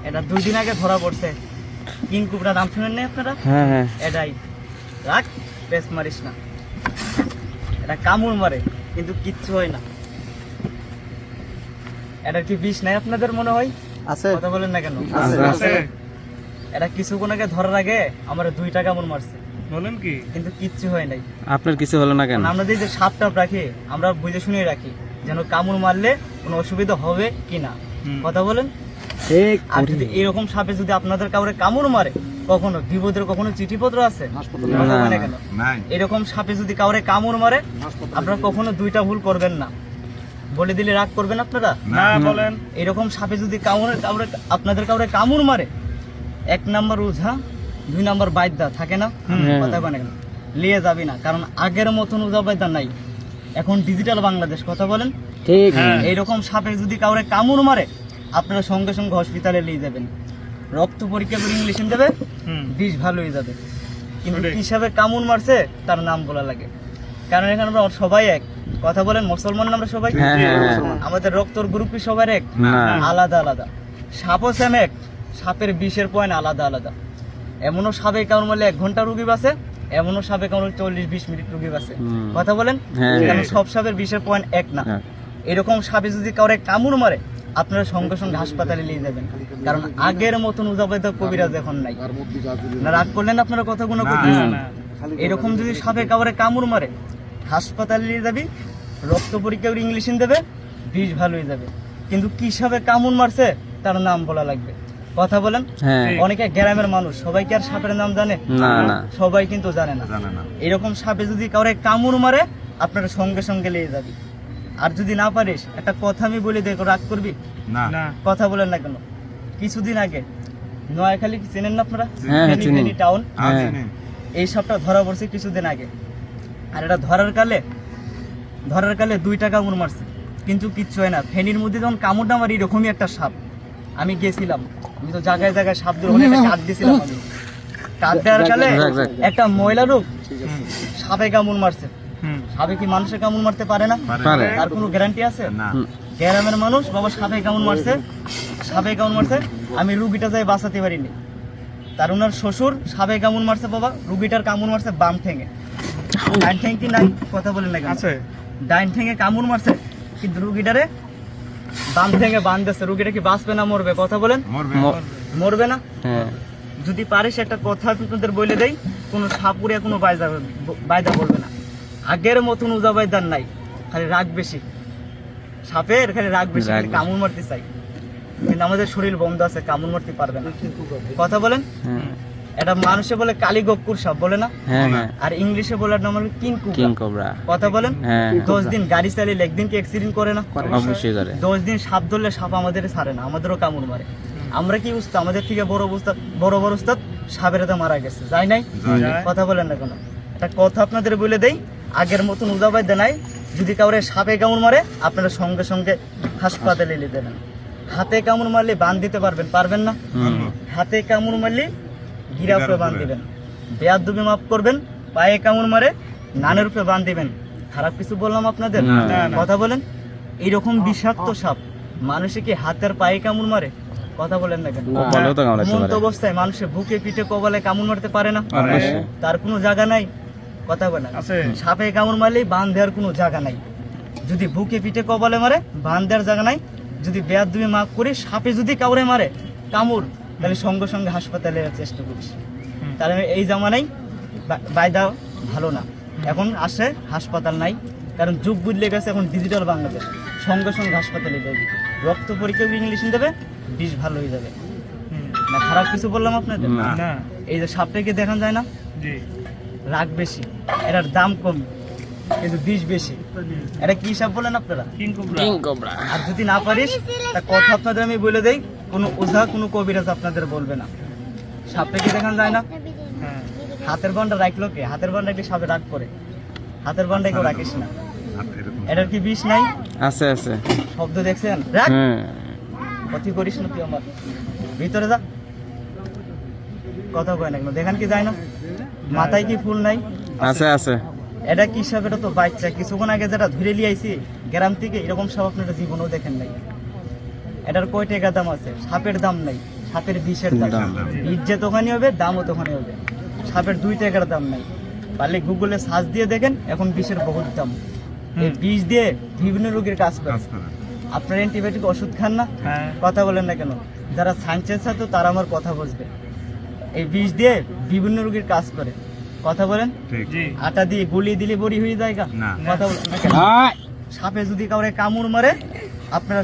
এটা 2 দিন আগে ধরা পড়ছে। কিং কোবরা নাম শুনেন না আপনারা? হ্যাঁ হ্যাঁ এটাই রাখ, পেস মারিস না। এটা কামড় মারে কিন্তু কিচ্ছু হয় না। এটা কি বিষ নাই আপনাদের মনে হয়? আছে কথা বলেন না কেন? আছে এটা কিছুক্ষণ আগে ধরার আগে আমার 2টা কামড় মারছে, বলেন কি? কিন্তু কিচ্ছু হয় নাই। আপনার কিছু হলো না কেন? আমরা যে সাপটা রাখি, আমরা বুঝে শুনে রাখি যেন কামড় মারলে কোনো অসুবিধা হবে কিনা। কথা বলেন। ঠিক আর যদি এরকম সাপে যদি আপনাদের কাউরে কামড় মারে, কখনো বিপদের কখনো চিঠিপত্র আছে? কথা বলেন না কেন? এরকম সাপে যদি কাউরে কামড় মারে, আপনারা কখনো 2টা ভুল করবেন না। বলে দিলে রাগ করবেন আপনারা? না বলেন। এরকম সাপে যদি আপনাদের কাউরে কামড় মারে, 1 নাম্বার ওঝা, 2 নাম্বার বাইদ্যা থাকে না? কথা বলেন কেন? লিয়ে যাবি না, কারণ আগের মতন ওঝা বাইদ্যা নাই, এখন ডিজিটাল বাংলাদেশ। কথা বলেন। ঠিক এইরকম সাপে যদি কাউরে কামড় মারে, আপনারা সঙ্গে সঙ্গে হসপিটালে নিয়ে যাবেন, রক্ত পরীক্ষা করে ইংলিশন দেবে, বিষ ভালো হয়ে যাবে। কিন্তু কি সাপে কামড় মারছে তার নাম বলা লাগে, কারণ এখানে আমরা সবাই এক। কথা বলেন, মুসলমান আমরা সবাই, আমাদের রক্তর গ্রুপ কি সবার এক? আলাদা আলাদা। সাপও সেম এক, সাপের বিষের পয়েন্ট আলাদা আলাদা। এমনও সাপে কামড় মারলে 1 ঘন্টা রুগী বাঁচে, এমনও সাপে কামড় 40-20 মিনিট রুগী বাঁচে। কথা বলেন। কারণ সব সাপের বিষের পয়েন্ট এক না। এরকম সাপে যদি কাউরে কামড় মারে, আপনারা সঙ্গে সঙ্গে হাসপাতালে নিয়ে যাবেন, কারণ আগের মতন উজাবাইদ কবিরাজ এখন নাই। না রাগ করলেন আপনারা কথাগুলো করতেছেন? এরকম যদি সাপে কাউরে কামড় মারে, হাসপাতালে নিয়ে যাবি, রক্ত পরীক্ষা করে ইংলিশন দেবে, বিষ ভালো হয়ে যাবে। কিন্তু কি সাপে কামড় মারছে তার নাম বলা লাগবে। কথা বলেন। অনেকে গ্রামের মানুষ, সবাই কি আর সাপের নাম জানে? না সবাই কিন্তু জানে না। এরকম সাপে যদি কাউরে কামড় মারে, আপনারা সঙ্গে সঙ্গে নিয়ে যাবি। আর যদি না পারিস, একটা কথা আমি বলে দেখো, রাগ করবি না। কথা বলেন না কেন? কিছুদিন আগে নোয়াখালী চেনেন না আপনারা? চিনি। ফেনী টাউন, এই সাপটা ধরা পড়ছে কিছুদিন আগে। আর এটা ধরার কালে 2টা কামড় মারছে, কিন্তু কিচ্ছু হয় না। ফেনীর মধ্যে যখন কামড়টা মারি, এরকমই একটা সাপ, আমি গেছিলাম, আমি তো জায়গায় জায়গায় সাপ ধরে একটা কাঠ দিয়েছিলাম। আমি কাঠ দেওয়ার কালে একটা ময়লা রূপ সাপে কামড় মারছে। সাপে কি মানুষের কামড় মারতে পারে না? তার কোনো গ্যারান্টি আছে? গ্রামের মানুষ বাবা সাপে কামড় মারছে, আমি রুগীটা যাই বাঁচাতে পারিনি। তার ওনার শ্বশুর সাপে কামড় মারছে বাবা, রুগীটার কামড় মারছে বাম ঠেঙে। ডাইন ঠেং কি নাই? কথা বলেন না কেন? ডাইন ঠেঙে কামড় মারছে, কিন্তু রুগীটারে বাম ঠেঙে বাঁধতেছে। রুগীটা কি বাঁচবে না মরবে? কথা বলেন। মরবে না। যদি পারিস একটা কথা আপনাদের বলে দেই, কোনো সাপুরিয়া কোনো বাইদা বলবে না। আগের মতন উজাবাইদার নাই, খালি রাগ বেশি সাপের, খালি রাগ বেশি, খালি কামড় মারতে চাই। কিন্তু আমাদের শরীর বন্ধ আছে, কামড় মারতে পারবে না। কথা বলেন। এটা মানুষে বলে কালীগক্কুর সাপ বলে না, আর ইংলিশে বলার নাম হলো কিং কোবরা। কথা বলেন। 10 দিন গাড়ি চালিয়ে 1 দিন কি অ্যাক্সিডেন্ট করে না? অবশ্যই করে। 10 দিন সাপ ধরলে সাপ আমাদের ছাড়ে না, আমাদেরও কামড় মারে। আমরা কি উস্তাদ, আমাদের থেকে বড় উস্তাদ সাপের হাতে মারা গেছে, যাই নাই? কথা বলেন না কেন? একটা কথা আপনাদের বলে দেই, আগের মতন উজাবাইদ নাই। যদি কাউরে সাপে কামড় মারে, আপনারা সঙ্গে সঙ্গে হাসপাতালে নিয়ে দেবেন। হাতে কামড় মারলে বাঁধ দিতে পারবেন না? হাতে কামড় মারলে গিরা উপরে বাঁধ দিবেন, বেয়াদবি মাফ করবেন। পায়ে কামড় মারে নানের উপরে বাঁধ দিবেন। খারাপ কিছু বললাম আপনাদের? কথা বলেন। এইরকম বিষাক্ত সাপ মানুষে কি হাতের পায়ে কামড় মারে? কথা বলেন না কেন? ঘুমন্ত অবস্থায় মানুষের বুকে পিঠে কপালে কামড় মারতে পারে না? তার কোনো জায়গা নাই? কথা বলেন। সাপে কামড় মারলেই বাঁধ দেওয়ার কোনো জায়গা নাই। যদি বুকে পিঠে কপালে মারে, বাঁধ দেওয়ার জায়গা নাই। যদি বেয়াদবি মাফ করি, সাপে যদি কাউরে মারে কামড়, তাহলে সঙ্গে সঙ্গে হাসপাতালে চেষ্টা করিস। তাহলে এই জামানাই বাইদা ভালো না। এখন আসে হাসপাতাল নাই, কারণ যুগ বদলে গেছে, এখন ডিজিটাল বাংলাদেশ। সঙ্গে সঙ্গে হাসপাতালে যাবি, রক্ত পরীক্ষা ইংলিশন দেবে, বিষ ভালো হয়ে যাবে। না খারাপ কিছু বললাম আপনাদের? এই যে সাপটাকে দেখান যায় না, রাগ বেশি, এটার দাম কম, কিন্তু বিষ বেশি। এটা কি সাপ বলেন আপনারা? King cobra. আর যদি না পারিস, তা কথা আপনাদের আমি বলে দেই, কোনো ওঝা কোনো কবিরাজ আপনাদের বলবে না। সাপটাকে দেখান যায় না, হাতের বান্ডা রাখলো কে? হাতের বান্ডা রাখলে সাপে রাগ করে, হাতের বান্ডা কেউ রাখিস না। এটার কি বিষ নাই? আছে। শব্দ দেখছেন? রাখ, ক্ষতি করিস না তুই আমার, ভিতরে যা। কথা কয় না কেন? দেখান কি যায় না? মাথায় কি ফুল নাই? আছে। এটা কি সাপ? এটা তো বাচ্চা, কিছুক্ষণ আগে যেটা ধরে নিয়ে আইছি গ্রাম থেকে, এরকম সাপ আপনারা জীবনেও দেখেন নাই। এটার কয় টাকা দাম আছে? সাপের দাম নাই। সাপের বিষের দাম। বিষ যে তখনই হবে, দামও তখনই হবে। সাপের 2 টাকার দাম নাই। পারলে গুগলে সার্চ দিয়ে দেখেন, এখন বিষের বহুত দাম। এই বিষ দিয়ে বিভিন্ন রোগের কাজ করে। আপনার অ্যান্টিবায়োটিক ওষুধ খান না, কথা বলেন না কেন? যারা সায়েন্সের ছাত্র তারা আমার কথা বুঝবে। এই বিষ দিয়ে বিভিন্ন রোগের কাজ করে, কথা বলেন। আটা দিয়ে গুলিয়ে দিলে বড়ি হয়ে যায়, কথা বলেন না কেন? সাপে যদি কাউরে কামড় মারে, আপনারা